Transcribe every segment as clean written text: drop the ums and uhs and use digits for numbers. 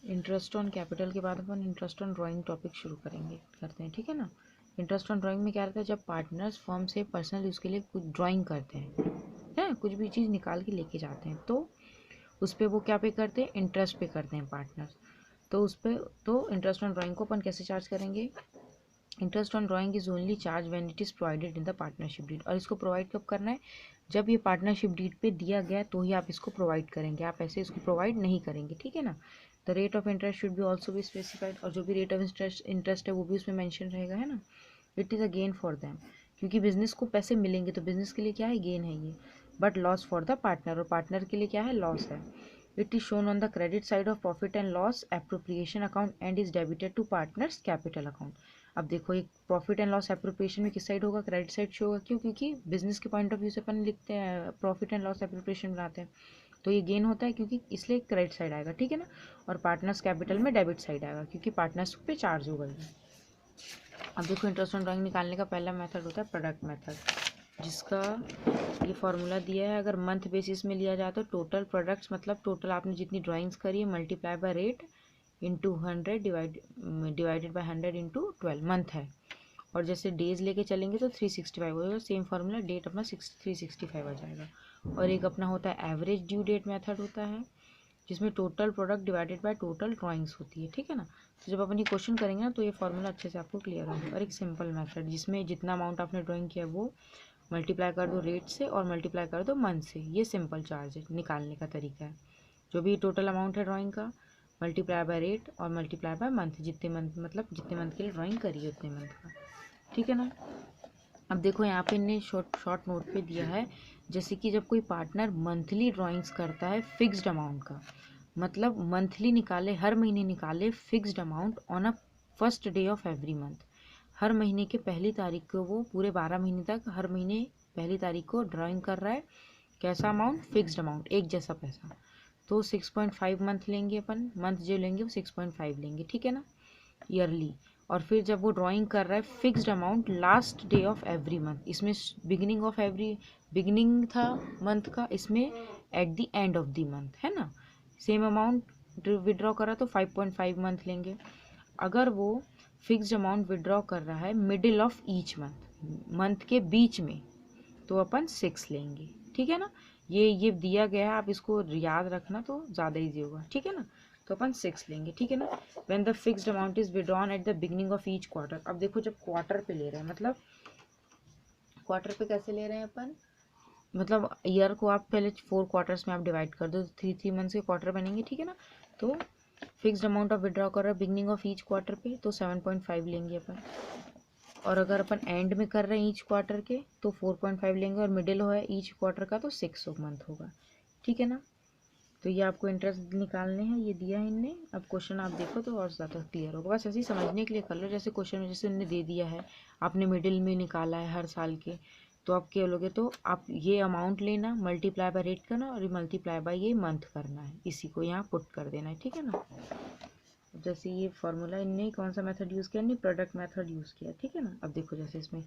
Interest on capital के बाद अपन interest on drawing topic शुरू करते हैं, ठीक है ना। इंटरेस्ट ऑन ड्राइंग में क्या रहता है, जब पार्टनर्स फर्म से पर्सनल यूज़ के लिए कुछ ड्राइंग करते हैं कुछ भी चीज़ निकाल के लेके जाते हैं, तो उस पर वो क्या पे करते हैं, इंटरेस्ट पे करते हैं पार्टनर्स। तो उस पर तो इंटरेस्ट ऑन ड्राइंग को अपन कैसे चार्ज करेंगे, interest on drawing is only charge when it is provided in the partnership deed. और इसको प्रोवाइड कब करना है, जब ये पार्टनरशिप डीड पे दिया गया तो ही आप इसको प्रोवाइड करेंगे, आप ऐसे इसको प्रोवाइड नहीं करेंगे, ठीक है ना। The rate of interest should be also be specified, और जो भी रेट ऑफ इंटरेस्ट है वो भी उसमें मेंशन रहेगा, है ना। It is a gain for them, क्योंकि बिजनेस को पैसे मिलेंगे तो बिजनेस के लिए क्या है, गेन है ये। But loss for the partner, और पार्टनर के लिए क्या है, लॉस है। It is shown on the credit side of profit and loss appropriation account and is debited to partners capital account. अब देखो एक प्रॉफिट एंड लॉस एप्रोप्रिएशन में किस साइड होगा, क्रेडिट साइड शो होगा, क्यों, क्योंकि बिजनेस के पॉइंट ऑफ व्यू से अपन लिखते हैं प्रॉफिट एंड लॉस एप्रोप्रिएशन बनाते हैं, तो ये गेन होता है क्योंकि इसलिए क्रेडिट साइड आएगा, ठीक है ना। और पार्टनर्स कैपिटल में डेबिट साइड आएगा क्योंकि पार्टनर्स पे चार्ज होगा ये। अब देखो इंटरेस्ट ऑन ड्राइंग निकालने का पहला मेथड होता है प्रोडक्ट मेथड, जिसका ये फॉर्मूला दिया है। अगर मंथ बेसिस में लिया जाए तो टोटल प्रोडक्ट्स मतलब टोटल आपने जितनी ड्राइंग्स करी है multiply by rate into 100 divided by 100 into 12 month है। और जैसे डेज लेके चलेंगे तो 365 हो जाएगा, सेम फार्मूला, डेट अपना 365 आ जाएगा। और एक अपना होता है एवरेज ड्यू डेट मेथड होता है, जिसमें total product divided by total drawings होती है, ठीक है ना। तो जब अपन ये क्वेश्चन करेंगे ना तो ये फार्मूला अच्छे से आपको क्लियर होगा। और एक सिंपल मेथड जिसमें जितना अमाउंट आपने ड्राइंग किया वो मल्टीप्लाई कर दो रेट से और मल्टीप्लाई कर दो मंथ से, ये सिंपल चार्ज है निकालने का तरीका है। जो भी टोटल अमाउंट है ड्राइंग का मल्टीप्लाई बाय रेट और मल्टीप्लाई बाय मंथ, जितने मंथ मतलब जितने मंथ के लिए ड्राइंग करी है उतने मंथ का, ठीक है ना। अब देखो यहाँ पे इन्हें शॉर्ट नोट पे दिया है, जैसे कि जब कोई पार्टनर मंथली ड्राइंग्स करता है फिक्स्ड अमाउंट का, मतलब मंथली निकाले, हर महीने निकाले fixed amount on a first day of every month, हर महीने के पहली तारीख को वो पूरे 12 महीने तक हर महीने पहली तारीख को ड्राइंग कर रहा है, कैसा अमाउंट, फिक्स्ड अमाउंट, एक जैसा पैसा। तो 6.5 मंथ लेंगे अपन, मंथ जो लेंगे वो 6.5 लेंगे, ठीक है ना, ईयरली। और फिर जब वो ड्राइंग कर रहा है fixed amount last day of every month, इसमें बिगिनिंग था मंथ का, इसमें at the end of the month, है ना। सेम अमाउंट विड्रॉ कर रहा है तो 5.5 मंथ लेंगे। अगर वो फिक्स्ड अमाउंट विड्रॉ कर रहा है middle of each month, month के बीच में, तो अपन 6 लेंगे, ठीक है ना। ये दिया गया है, आप इसको याद रखना तो ज़्यादा ईजी होगा, ठीक है ना। तो अपन 6 लेंगे, ठीक है ना। When the fixed amount is withdrawn at the beginning of each quarter. अब देखो जब क्वार्टर पे ले रहे हैं, मतलब क्वार्टर पे कैसे ले रहे हैं अपन, मतलब ईयर को आप पहले 4 क्वार्टर्स में आप डिवाइड कर दो, 3 मंथ्स के क्वार्टर बनेंगे, ठीक है ना। तो फिक्स्ड अमाउंट ऑफ विड्रॉ कर रहे हैं बिगनिंग ऑफ ईच क्वार्टर पे, तो 7.5 लेंगे अपन। और अगर अपन एंड में कर रहे हैं ईच क्वार्टर के तो 4.5 लेंगे, और मिडिल है ईच क्वार्टर का तो 6 ऑफ मंथ होगा, ठीक है ना। तो ये आपको इंटरेस्ट निकालने हैं, ये दिया है इनने। अब क्वेश्चन आप देखो तो और ज़्यादा क्लियर होगा, बस ऐसे ही समझने के लिए कर लो। जैसे क्वेश्चन में जैसे इनने दे दिया है, आपने मिडिल में निकाला है हर साल के, तो आप क्या लोगे, तो आप ये अमाउंट लेना, मल्टीप्लाई बाय रेट करना और मल्टीप्लाई बाय ये मंथ करना है, इसी को यहाँ पुट कर देना है, ठीक है ना। जैसे ये फार्मूला इनने कौन सा मेथड यूज़ किया, इनने प्रोडक्ट मेथड यूज़ किया, ठीक है ना। अब देखो जैसे इसमें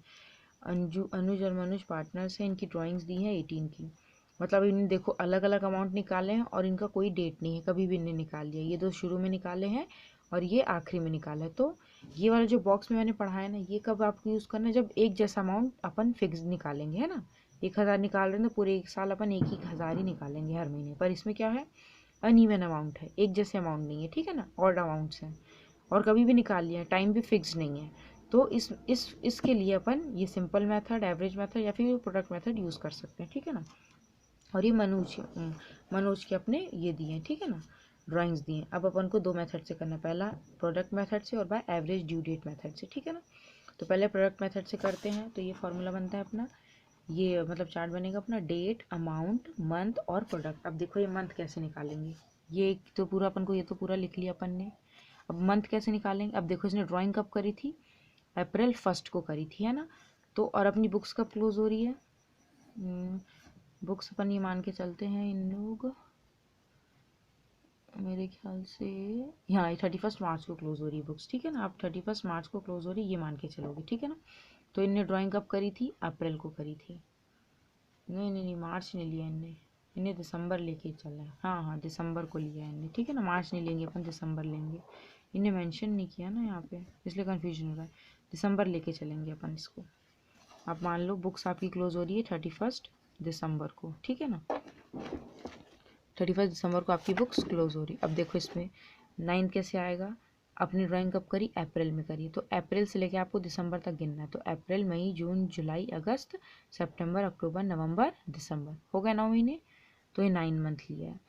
अनुज और मनुज पार्टनर्स हैं, इनकी ड्राइंग्स दी हैं 18 की, मतलब इन्हें देखो अलग अलग अमाउंट निकाले हैं और इनका कोई डेट नहीं है, कभी भी इन्हें निकाल लिया, ये 2 शुरू में निकाले हैं और ये आखिरी में निकाला है। तो ये वाला जो बॉक्स में मैंने पढ़ाया ना, ये कब आपको यूज़ करना है, जब एक जैसा अमाउंट अपन फिक्स निकालेंगे, है ना। 1000 निकाल रहे हैं तो पूरे एक साल अपन एक ही 1000 ही निकालेंगे हर महीने, पर इसमें क्या है, अनइवन अमाउंट है, एक जैसे अमाउंट नहीं है, ठीक है ना, ऑड अमाउंट्स हैं और कभी भी निकाल लिया, टाइम भी फिक्स नहीं है। तो इसके लिए अपन ये सिंपल मेथड, एवरेज मेथड या फिर प्रोडक्ट मेथड यूज़ कर सकते हैं, ठीक है ना। और ये मनोज के अपने ये दिए हैं, ठीक है ना, ड्राइंग्स दिए हैं। अब अपन को 2 मेथड से करना है, पहला प्रोडक्ट मेथड से और by average due date method से, ठीक है ना। तो पहले प्रोडक्ट मेथड से करते हैं, तो ये फार्मूला बनता है अपना, ये मतलब चार्ट बनेगा अपना, डेट, अमाउंट, मंथ और प्रोडक्ट। अब देखो ये मंथ कैसे निकालेंगे, ये तो पूरा अपन को, ये तो पूरा लिख लिया अपन ने। अब मंथ कैसे निकालेंगे, अब देखो इसने ड्राइंग कब करी थी, अप्रैल 1 को करी थी, है ना। तो और अपनी बुक्स कब क्लोज हो रही है, बुक्स अपन ये मान के चलते हैं इन लोग, मेरे ख्याल से यहाँ 31 मार्च को क्लोज हो रही है बुक्स, ठीक है ना। आप 31 मार्च को क्लोज हो रही है ये मान के चलोगे, ठीक है ना। तो इनने ड्राइंग कब करी थी, अप्रैल को करी थी, नहीं नहीं नहीं मार्च ने लिया इनने, इन्हें दिसंबर लेके चला है, हाँ हाँ दिसंबर को लिया है इन्हें, ठीक है ना, मार्च नहीं लेंगे अपन, दिसंबर लेंगे। इन्हें मेंशन नहीं किया ना यहाँ पे, इसलिए कन्फ्यूजन हो रहा है। दिसंबर लेके चलेंगे अपन इसको। आप मान लो बुक्स आपकी क्लोज हो रही है 31 दिसंबर को, ठीक है ना, 31 दिसंबर को आपकी बुक्स क्लोज हो रही। अब देखो इसमें 9 कैसे आएगा, अपनी ड्राइंग कब करी, अप्रैल में करी, तो अप्रैल से लेके आपको दिसंबर तक गिनना है। तो अप्रैल, मई, जून, जुलाई, अगस्त, सितंबर, अक्टूबर, नवंबर, दिसंबर, हो गए 9 महीने। तो ये 9 मंथ लिया है।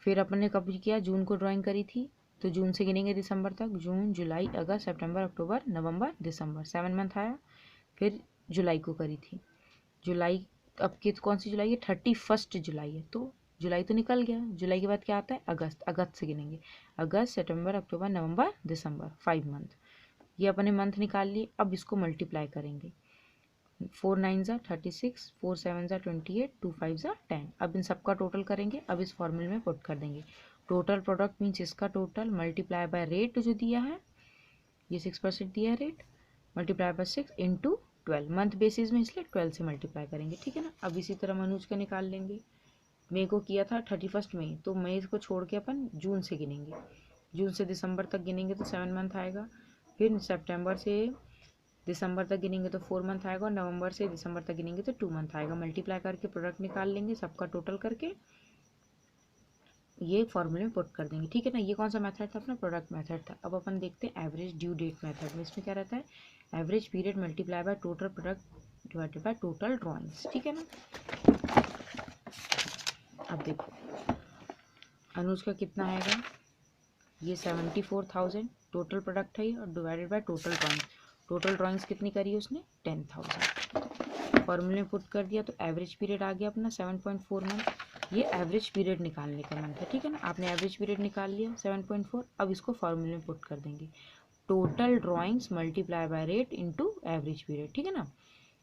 फिर अपन ने कब किया, जून को ड्राइंग करी थी, तो जून से गिनेंगे दिसंबर तक, जून, जुलाई, अगस्त, सितंबर, अक्टूबर, नवंबर, दिसंबर, 7 मंथ आया। फिर जुलाई को करी थी, जुलाई, अब की कौन सी जुलाई है, 31 जुलाई है, तो जुलाई तो निकल गया। जुलाई के बाद क्या आता है, अगस्त, अगस्त से गिनेंगे, अगस्त, सितंबर, अक्टूबर, नवंबर, दिसंबर, 5 मंथ। ये अपने मंथ निकाल लिए। अब इसको मल्टीप्लाई करेंगे, 4 9 ज़ा 36, 4 7 ज़ा 28, 2 5 ज़ा 10। अब इन सबका टोटल करेंगे, अब इस फॉर्मूले में पुट कर देंगे। टोटल प्रोडक्ट मीन्स इसका टोटल मल्टीप्लाई बाय रेट जो दिया है, ये 6% दिया है rate, multiply by 6 into 12, month basis में इसलिए 12 से मल्टीप्लाई करेंगे, ठीक है ना। अब इसी तरह मनोज का निकाल लेंगे। मई को किया था 31 मई, तो मई को छोड़ के अपन जून से गिनेंगे, जून से दिसंबर तक गिनेंगे तो 7 मंथ आएगा। फिर सितंबर से दिसंबर तक गिनेंगे तो 4 मंथ आएगा, और नवंबर से दिसंबर तक गिनेंगे तो 2 मंथ आएगा। मल्टीप्लाई करके प्रोडक्ट निकाल लेंगे, सबका टोटल करके ये फॉर्मूले में पुट कर देंगे, ठीक है ना। ये कौन सा मेथड था अपना, प्रोडक्ट मेथड था। अब अपन देखते हैं एवरेज ड्यू डेट मेथड में। इसमें क्या रहता है, average period multiply by total product divided by total drawings, ठीक है ना। अब देखो अनुज का कितना आएगा, ये 74,000 टोटल प्रोडक्ट है, और divided by total drawings, total drawings कितनी करी है उसने, 10,000। फॉर्मूले में पुट कर दिया, तो एवरेज पीरियड आ गया अपना 7.4 मंथ। ये एवरेज पीरियड निकालने का मंथ है, ठीक है ना। आपने एवरेज पीरियड निकाल लिया 7.4। अब इसको फॉर्मूले में पुट कर देंगे, total drawings multiply by rate into average period, ठीक है ना।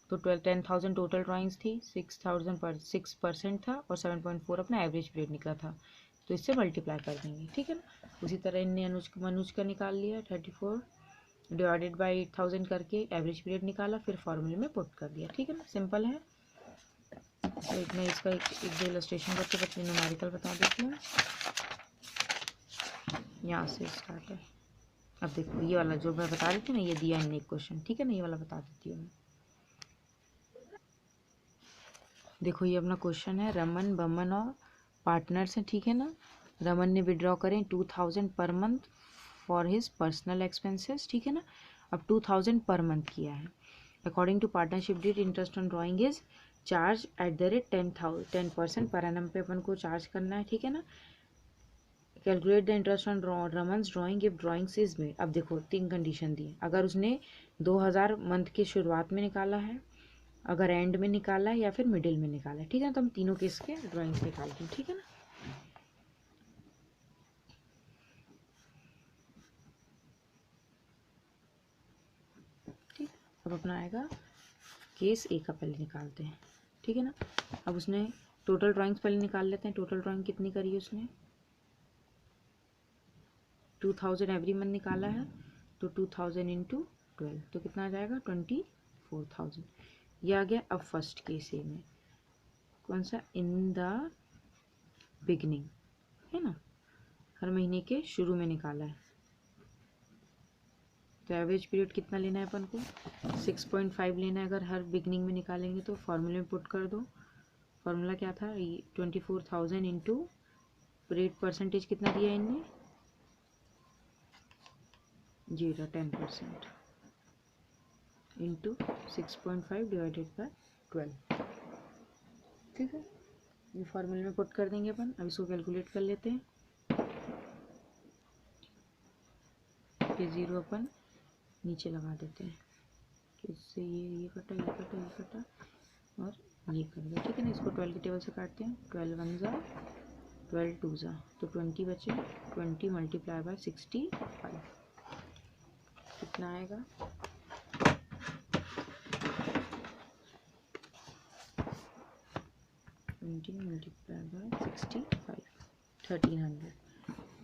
तो 10,000 टोटल ड्राइंग्स थी, 6,000 पर 6% था, और 7.4 अपना एवरेज पीरियड निकला था, तो इससे मल्टीप्लाई कर देंगे, ठीक है ना। उसी तरह इनने मनुज का निकाल लिया, 34 डिवाइडेड बाई 8,000 करके एवरेज पीरियड निकाला, फिर फॉर्मूले में पुट कर दिया, ठीक है ना, सिंपल है। तो एक मैं इसका एक दो इलस्ट्रेशन करके बच्चे न्यूमेरिकल बता देती हूँ, यहाँ से स्टार्ट है। अब देखो ये वाला जो मैं बता रही थी ना, ये दिया इनने एक क्वेश्चन, ठीक है ना, ये वाला बता देती हूँ मैं। देखो ये अपना क्वेश्चन है, रमन, बमन और पार्टनर्स हैं, ठीक है ना। रमन ने विड्रॉ करें 2,000 per month for his personal expenses, ठीक है ना। अब 2,000 पर मंथ किया है। According to partnership deed interest on drawing is charge at the rate 10% per annum पे अपन को चार्ज करना है, ठीक है ना। Calculate the interest on Raman's drawing if drawings is made. अब देखो 3 कंडीशन दी, अगर उसने 2,000 मंथ के शुरुआत में निकाला है, अगर एंड में निकाला है, या फिर मिडिल में निकाला है, ठीक है ना। तो हम तीनों केस के ड्राइंग्स निकालते हैं, ठीक है ना। ठीक, अब अपना आएगा केस ए का पहले निकालते हैं, ठीक है ना। अब उसने टोटल ड्राइंग्स पहले निकाल लेते हैं। टोटल ड्राइंग कितनी करी है उसने, 2,000 एवरी मंथ निकाला है, तो 2,000 इंटू 12, तो कितना आ जाएगा 24,000। ये आ गया। अब फर्स्ट केस ए में कौन सा, इन द बिगनिंग, है ना, हर महीने के शुरू में निकाला है। तो एवरेज पीरियड कितना लेना है अपन को, 6.5 लेना है। अगर हर बिगनिंग में निकालेंगे तो फॉर्मूले में पुट कर दो। फॉर्मूला क्या था, 24,000 इंटू रेट परसेंटेज कितना दिया इनने, 10% इंटू 6.5 डिवाइडेड बाय 12, ठीक है। ये फॉर्मूले में पुट कर देंगे अपन। अब इसको कैलकुलेट कर लेते हैं। फिर 0 अपन नीचे लगा देते हैं, इससे ये कटा, ये कटा, ये कटा, और ये कर दिया, ठीक है ना। इसको 12 के टेबल से काटते हैं, 12 1 ज़ा 12 2 ज़ा, तो 20 बचे। 20 मल्टीप्लाई बाय 65 कितना आएगा, 20 मल्टीप्लाई बाय 65, 1300।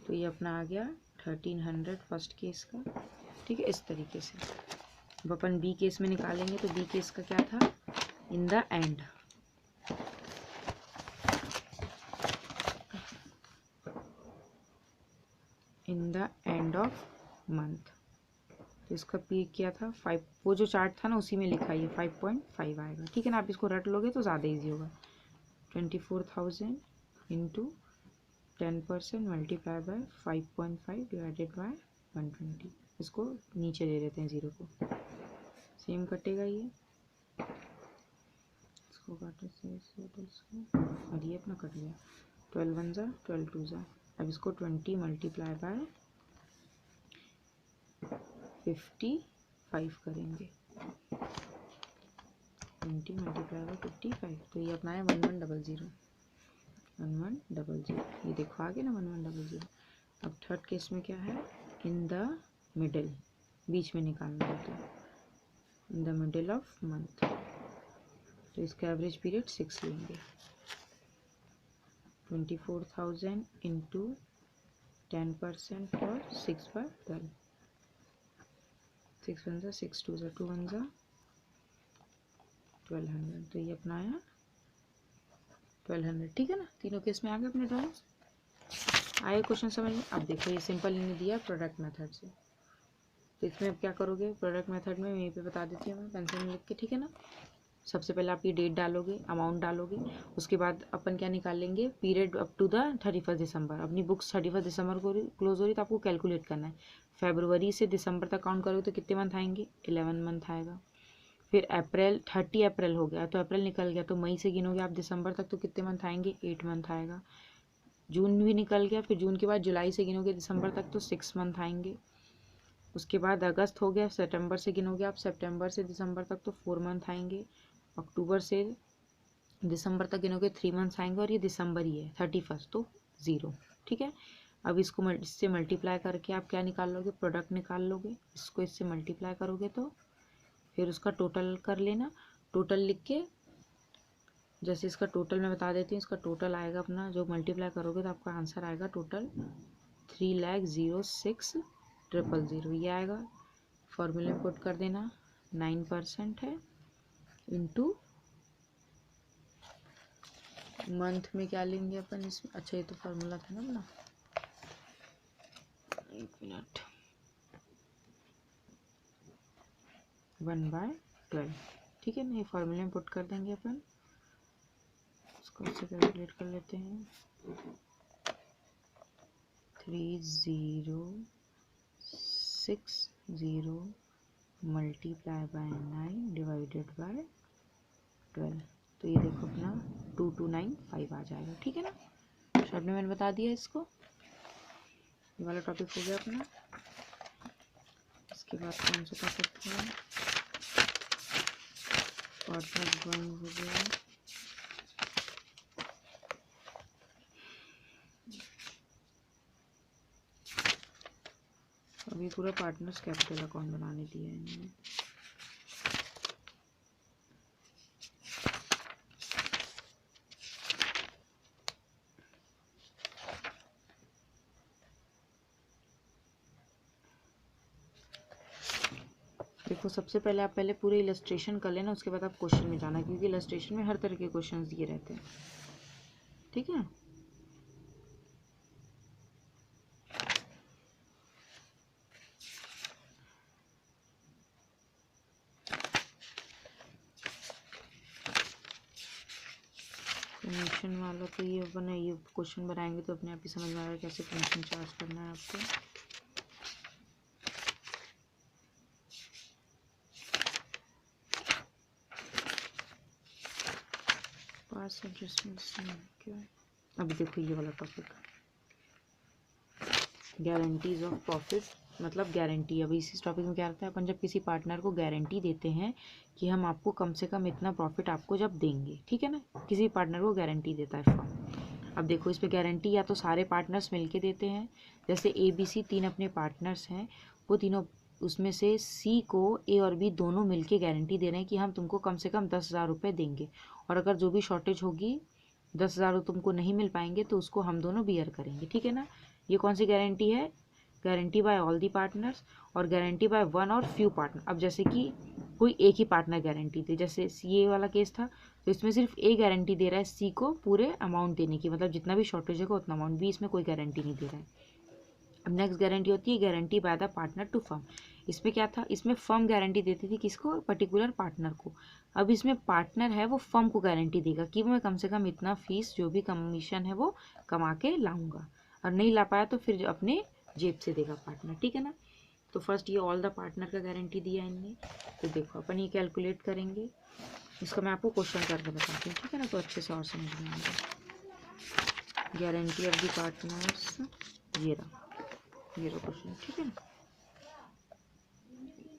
तो ये अपना आ गया 1300 फर्स्ट केस का, ठीक है, इस तरीके से। अब अपन बी केस में निकालेंगे, तो बी केस का क्या था, in the end, in the end of month. तो इसका पीक क्या था 5, वो जो चार्ट था ना उसी में लिखा है 5.5 आएगा, ठीक है ना। आप इसको रट लोगे तो ज़्यादा ईजी होगा। 24,000 into 10% multiply by 5.5 divided by 120। इसको नीचे ले लेते हैं 0 को, सेम कटेगा ये, इसको काटो से इसको, और ये अपना कट गया। 12 1 जा 12 2 जा। अब इसको 20 मल्टीप्लाई बाय 55 करेंगे। 20 मल्टीप्लाई बाय 55, तो ये अपना है 1100। 1100, ये देखो आगे ना 1100। अब थर्ड केस में क्या है, इन द मिडल, बीच में निकालना होता है, in the middle of month. तो इसका एवरेज पीरियड 6 लेंगे। 24,000 इंटू 10% फॉर 6/12। 6 1 जा 6 2 जा 2 1 जा 1200। तो ये अपना आया 1200, ठीक है ना। तीनों केस में आ गए अपने ड्राइंग्स। आए क्वेश्चन समझ में। अब देखो ये सिंपल इन्हें दिया प्रोडक्ट मेथड से, तो इसमें अब क्या करोगे, प्रोडक्ट मेथड में यहीं पे बता देती हूँ मैं पेंसिल में लिख के, ठीक है ना। सबसे पहले आप ये डेट डालोगे, अमाउंट डालोगे, उसके बाद अपन क्या निकाल लेंगे, पीरियड अप टू द 31 दिसंबर। अपनी बुक्स 31 दिसंबर को क्लोज हो रही, तो आपको कैलकुलेट करना है। फरवरी से दिसंबर तक काउंट करोगे तो कितने मंथ आएंगे, 11 मंथ आएगा। फिर अप्रैल, 30 अप्रैल हो गया तो अप्रैल निकल गया, तो मई से गिनोगे आप दिसंबर तक तो कितने मंथ आएंगे, 8 मंथ आएगा। जून भी निकल गया, फिर जून के बाद जुलाई से गिनोगे दिसंबर तक तो 6 मंथ आएंगे। उसके बाद अगस्त हो गया, सितंबर से गिनोगे आप सितंबर से दिसंबर तक तो 4 मंथ आएंगे। अक्टूबर से दिसंबर तक गिनोगे 3 मंथ्स आएंगे, और ये दिसंबर ही है 31 तो 0, ठीक है। अब इसको इससे मल्टीप्लाई करके आप क्या निकाल लोगे, प्रोडक्ट निकाल लोगे। इसको इससे मल्टीप्लाई करोगे तो फिर उसका टोटल कर लेना। टोटल लिख के, जैसे इसका टोटल मैं बता देती हूँ, इसका टोटल आएगा अपना, जो मल्टीप्लाई करोगे तो आपका आंसर आएगा टोटल 3,06,000 ये आएगा। फॉर्मूले में पुट कर देना, 9% है इंटू मंथ में क्या लेंगे अपन इसमें, अच्छा ये तो फार्मूला था ना अपना, 1 मिनट, 1/12, ठीक है ना। ये फार्मूले में पुट कर देंगे अपन, इसको इससे कैलकुलेट कर लेते हैं। 3,060 मल्टीप्लाई बाय 9 डिवाइडेड बाय 12, तो ये देखो अपना 2295 आ जाएगा, ठीक है ना। शॉर्ट में मैंने बता दिया इसको, ये वाला टॉपिक हो गया अपना। इसके बाद कौन सा टॉपिक था, पार्टनर ड्राइंग हो गया। अभी पूरा पार्टनर्स कैपिटल अकाउंट बनाने दिया है इन्होंने। देखो सबसे पहले आप पहले पूरे इलस्ट्रेशन कर लेना, उसके बाद आप क्वेश्चन में जाना, क्योंकि इलस्ट्रेशन में हर तरह के क्वेश्चंस दिए रहते हैं, ठीक है। कमीशन वाला तो ये बना, ये क्वेश्चन बनाएंगे तो अपने आप ही समझ में आएगा कैसे कमीशन चार्ज करना है आपको। पास एडजस्टमेंट्स क्या, अभी देखो ये वाला टॉपिक, गारंटीज ऑफ प्रॉफिट, मतलब गारंटी। अभी इसी टॉपिक में क्या रहता है, अपन जब किसी पार्टनर को गारंटी देते हैं कि हम आपको कम से कम इतना प्रॉफिट आपको जब देंगे, ठीक है ना, किसी पार्टनर को गारंटी देता है फर्म। अब देखो इस पे गारंटी या तो सारे पार्टनर्स मिलके देते हैं, जैसे ABC 3 अपने पार्टनर्स हैं, वो तीनों, उसमें से C को A और B दोनों मिलके गारंटी दे रहे हैं कि हम तुमको कम से कम 10,000 रुपये देंगे, और अगर जो भी शॉर्टेज होगी 10,000 तुमको नहीं मिल पाएंगे तो उसको हम दोनों बियर करेंगे, ठीक है ना। ये कौन सी गारंटी है, guarantee bye all the partners, और गारंटी बाय वन और फ्यू पार्टनर। अब जैसे कि कोई एक ही पार्टनर गारंटी दे, जैसे ये वाला केस था, तो इसमें सिर्फ A गारंटी दे रहा है C को पूरे अमाउंट देने की, मतलब जितना भी शॉर्टेज होगा उतना अमाउंट, B इसमें कोई गारंटी नहीं दे रहा है। अब नेक्स्ट गारंटी होती है guarantee by the partner to firm. इसमें क्या था, इसमें फर्म गारंटी देती थी किसको, पर्टिकुलर पार्टनर को। अब इसमें पार्टनर है वो फर्म को गारंटी देगा कि मैं कम से कम इतना फीस जो भी कमीशन है वो कमा के लाऊंगा, और नहीं ला पाया तो फिर अपने जेब से देगा पार्टनर, ठीक है ना। तो फर्स्ट ये ऑल द पार्टनर का गारंटी दिया इनने। तो देखो अपन ये कैलकुलेट करेंगे, इसका मैं आपको क्वेश्चन करके बताती हूँ, ठीक है ना, तो अच्छे से और समझ में आएगा। गारंटी ऑफ द पार्टनर्स, ये रहा क्वेश्चन, ठीक है ना।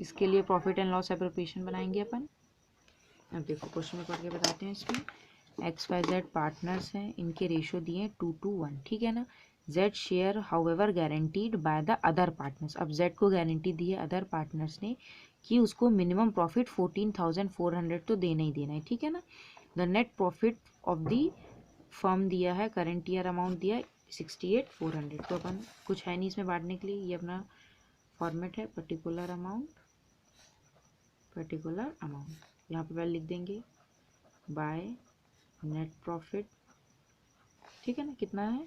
इसके लिए प्रॉफिट एंड लॉस एप्रोप्रिएशन बनाएंगे अपन। अब देखो क्वेश्चन में पढ़ के बताते हैं। इसमें XYZ पार्टनर्स हैं, इनके रेशो दिए 2:1, ठीक है ना। Z share however guaranteed by the other partners. अब Z को गारंटी दी है अदर पार्टनर्स ने कि उसको मिनिमम प्रॉफिट 14,400 तो देना ही देना है, ठीक है ना। The net profit of the firm दिया है, करंट ईयर अमाउंट दिया है 68,400। तो अपन कुछ है नहीं इसमें बांटने के लिए, ये अपना फॉर्मेट है पर्टिकुलर अमाउंट यहाँ पे पहले लिख देंगे बाय नेट प्रॉफिट, ठीक है ना। कितना है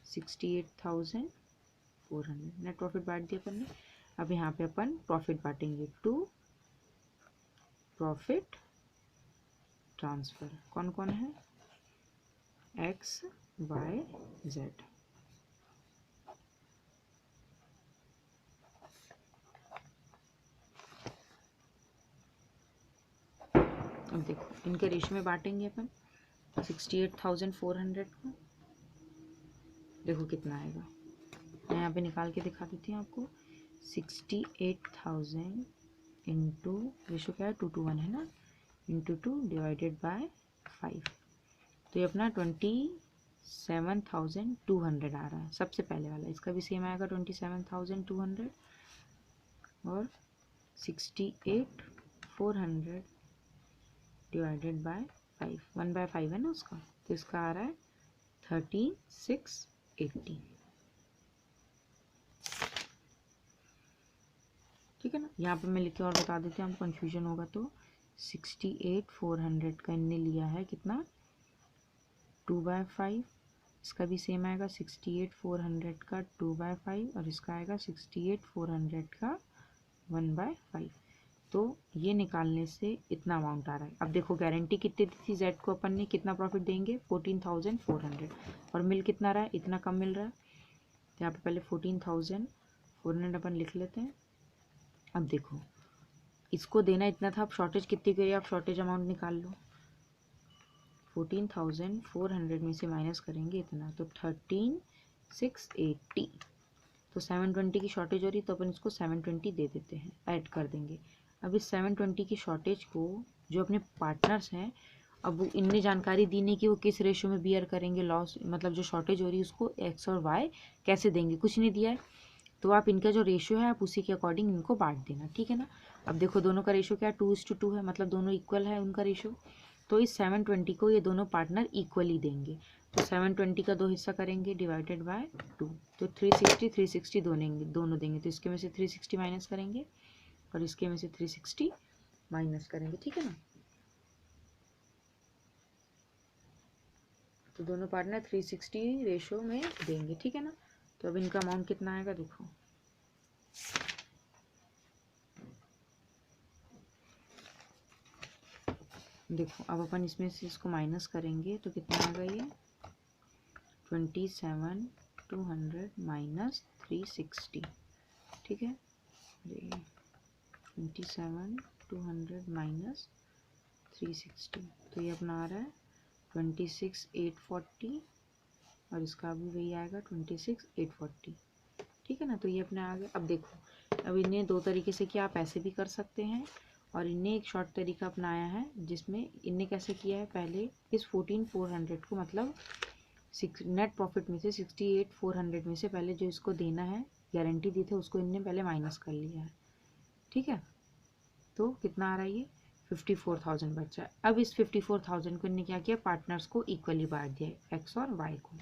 68,400, नेट प्रॉफिट बांट दिया अपन ने। अब यहाँ पे अपन प्रॉफिट बांटेंगे टू प्रॉफिट ट्रांसफर, कौन कौन है, XYZ। अब देखो इनके रेशियो में बांटेंगे अपन 68,400 को। देखो कितना आएगा, मैं यहाँ पे निकाल के दिखा देती हूँ आपको। 68,000 इंटू रेशो क्या है 2:1 है ना, इंटू 2 डिवाइडेड बाय 5, तो ये अपना 27,200 आ रहा है सबसे पहले वाला। इसका भी सेम आएगा 27,200 और 68,400 डिवाइडेड बाय 5, 1/5 है ना उसका, तो इसका आ रहा है 3680, ठीक है ना। यहाँ पे मैं लिख के और बता देती हूँ, आपको कन्फ्यूजन होगा तो। 68,400 का इनने लिया है कितना 2/5, इसका भी सेम आएगा 68,400 का 2/5, और इसका आएगा 68,400 का 1/5। तो ये निकालने से इतना अमाउंट आ रहा है। अब देखो गारंटी कितनी दी थी जेड को अपन ने, कितना प्रॉफिट देंगे 14,400, और मिल कितना रहा है, इतना कम मिल रहा है। तो यहाँ पे पहले 14,400 अपन लिख लेते हैं। अब देखो इसको देना इतना था, अब शॉर्टेज कितनी करी, आप शॉर्टेज अमाउंट निकाल लो। 14,400 में से माइनस करेंगे इतना, तो 13,680, तो 720 की शॉर्टेज हो रही, तो अपन इसको 720 दे देते हैं, ऐड कर देंगे। अब इस 720 की शॉर्टेज को जो अपने पार्टनर्स हैं, अब वो इनने जानकारी दी नहीं कि वो किस रेशो में बियर करेंगे लॉस, मतलब जो शॉर्टेज हो रही है उसको एक्स और वाई कैसे देंगे, कुछ नहीं दिया है। तो आप इनका जो रेशियो है आप उसी के अकॉर्डिंग इनको बांट देना, ठीक है ना। अब देखो दोनों का रेशियो क्या है 2:2 है, मतलब दोनों इक्वल है उनका रेशियो। तो इस 720 को ये दोनों पार्टनर इक्वली देंगे, तो 720 का 2 हिस्सा करेंगे डिवाइडेड बाय 2, तो 360 दोनों देंगे, तो इसके में से 360 माइनस करेंगे और इसके में से 360 माइनस करेंगे, ठीक है ना। तो दोनों पार्टनर 360 रेशो में देंगे, ठीक है ना। तो अब इनका अमाउंट कितना आएगा देखो, अब अपन इसमें से इसको माइनस करेंगे तो कितना आएगा ये 27,200 माइनस 360, ठीक है। 27,200 माइनस 360, तो ये अपना आ रहा है 26,840, और इसका भी वही आएगा 26,840, ठीक है ना। तो ये अपने आ गया। अब देखो अब इन्हें दो तरीके से किया, आप ऐसे भी कर सकते हैं, और इनने एक शॉर्ट तरीका अपनाया है जिसमें इनने कैसे किया है, पहले इस 14,400 को मतलब नेट प्रॉफिट में से 68,400 में से पहले जो इसको देना है गारंटी दी थे उसको इनने पहले माइनस कर लिया है, ठीक है। तो कितना आ रहा है ये 54,000 बचा है। अब इस 54,000 को इनने क्या किया, पार्टनर्स को इक्वली बांट दिया है, एक्स और वाई को।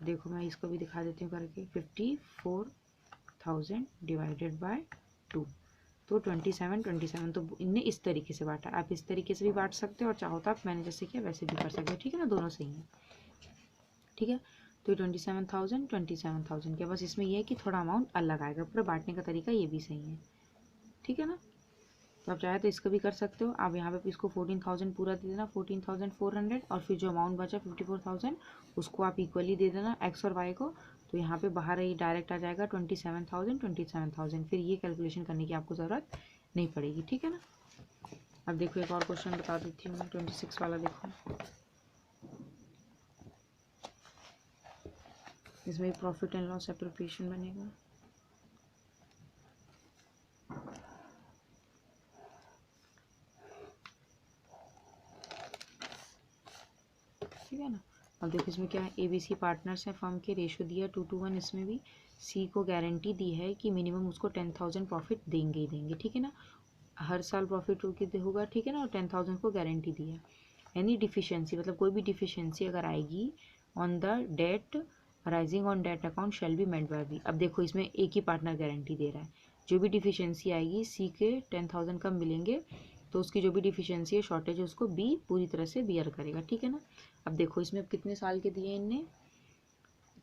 देखो मैं इसको भी दिखा देती हूँ करके, 54,000 डिवाइडेड बाय 2, तो 27 तो इनने इस तरीके से बांटा। आप इस तरीके से भी बांट सकते हो और चाहो तो आप मैंने जैसे किया वैसे भी कर सकते हो, ठीक है ना, दोनों सही है, ठीक है। तो 27,000 के, बस इसमें ये है कि थोड़ा अमाउंट अलग आएगा, पूरा बांटने का तरीका ये भी सही है, ठीक है ना। तो आप चाहे तो इसका भी कर सकते हो। आप यहाँ पे इसको 14,000 पूरा दे देना, 14,400, और फिर जो अमाउंट बचा 54,000 उसको आप इक्वली दे देना एक्स और वाई को। तो यहाँ पे बाहर ही डायरेक्ट आ जाएगा 27,000। फिर ये कैलकुलेशन करने की आपको ज़रूरत नहीं पड़ेगी, ठीक है ना। अब देखो एक और क्वेश्चन बता देती हूँ मैं, 26 वाला देखो। इसमें प्रॉफिट एंड लॉस एप्रोप्रिएशन बनेगा। ठीक है ना। अब देखो इसमें क्या है, ABC पार्टनर्स हैं फर्म के, रेशो दिया 2:1। इसमें भी C को गारंटी दी है कि मिनिमम उसको 10,000 प्रॉफिट देंगे ही देंगे, ठीक है ना। हर साल प्रॉफिट होगा, ठीक है ना, और 10,000 को गारंटी दी है। एनी डिफिशियंसी मतलब कोई भी डिफिशियंसी अगर आएगी on the date rising on date account shall be met by B. अब देखो इसमें एक ही पार्टनर गारंटी दे रहा है, जो भी डिफिशियंसी आएगी C के 10,000 कम मिलेंगे, तो उसकी जो भी डिफिशियंसी है शॉर्टेज है उसको B पूरी तरह से बियर करेगा, ठीक है ना। अब देखो इसमें अब कितने साल के दिए इनने,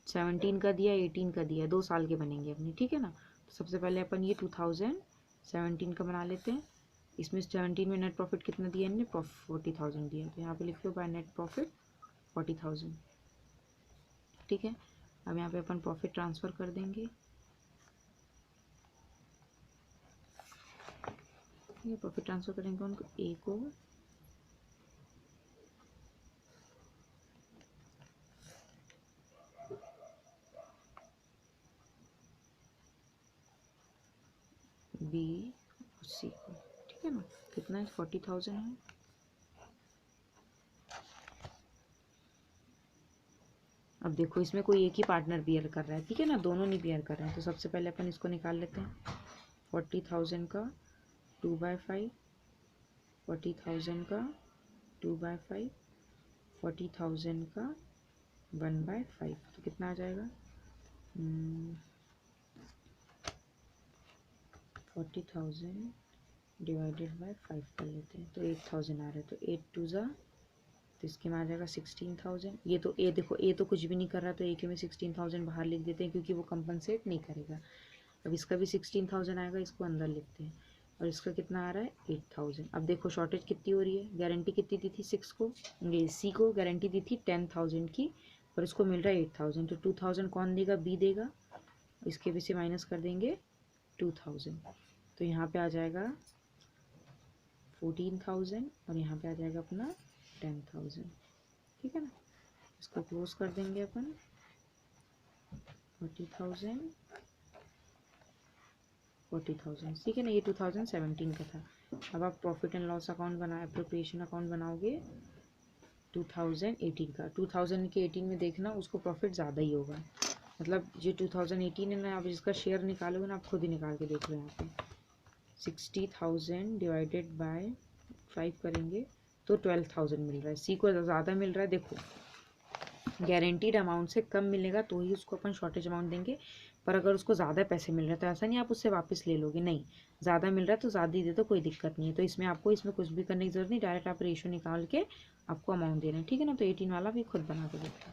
17 का दिया, 18 का दिया, 2 साल के बनेंगे अपने, ठीक है ना। तो सबसे पहले अपन ये 2017 का बना लेते हैं। इसमें 17 में नेट प्रॉफिट कितना दिया इनने, 40,000 दिया, तो यहाँ पे लिख लो बाय नेट प्रॉफिट 40,000, ठीक है। अब यहाँ पे अपन प्रॉफिट ट्रांसफ़र कर देंगे, ये प्रॉफिट ट्रांसफ़र करेंगे उनको A को B और C को, ठीक है ना। कितना है, 40,000 है। अब देखो इसमें कोई एक ही पार्टनर बियर कर रहा है, ठीक है ना, दोनों नहीं बियर कर रहे हैं। तो सबसे पहले अपन इसको निकाल लेते हैं, 40,000 का 2/5, 40,000 का 2/5, 40,000 का 1/5, तो कितना आ जाएगा, 40,000 डिवाइडेड बाय 5 कर लेते हैं, तो 8,000 आ रहा है। तो 8 2 ज़ा, तो इसके में आ जाएगा 16,000। ये तो ए देखो, ए तो कुछ भी नहीं कर रहा, तो ए के में 16,000 बाहर लिख देते हैं क्योंकि वो कंपनसेट नहीं करेगा। अब इसका भी 16,000 आएगा, इसको अंदर लिखते हैं, और इसका कितना आ रहा है 8,000। अब देखो शॉर्टेज कितनी हो रही है, गारंटी कितनी दी थी 6 को, ये C को गारंटी दी थी 10,000 की, और इसको मिल रहा है 8,000। तो 2,000 कौन देगा, B देगा, इसके भी से माइनस कर देंगे 2,000, तो यहाँ पे आ जाएगा 14,000, और यहाँ पे आ जाएगा अपना 10,000, ठीक है ना। इसको क्लोज कर देंगे अपन, 40,000, 40,000, ठीक है ना। ये 2017 का था। अब आप प्रॉफिट एंड लॉस अकाउंट बना, एप्रोप्रिएशन अकाउंट बनाओगे 2018 का। 2018 में देखना उसको प्रॉफिट ज़्यादा ही होगा, मतलब जो 2018 है ना, आप इसका शेयर निकालोगे ना, आप खुद ही निकाल के देख लो। यहाँ पे 60,000 डिवाइडेड बाय 5 करेंगे तो 12,000 मिल रहा है। C को ज़्यादा मिल रहा है, देखो गारंटीड अमाउंट से कम मिलेगा तो ही उसको अपन शॉर्टेज अमाउंट देंगे, पर अगर उसको ज़्यादा पैसे मिल रहे हैं तो ऐसा नहीं आप उससे वापस ले लोगे, नहीं, ज़्यादा मिल रहा है तो ज़्यादा ही दे दो, कोई दिक्कत नहीं है। तो इसमें आपको इसमें कुछ भी करने की जरूरत नहीं, डायरेक्ट आप रेशो निकाल के आपको अमाउंट देना है, ठीक है ना। तो 18 वाला भी खुद बना के देखो।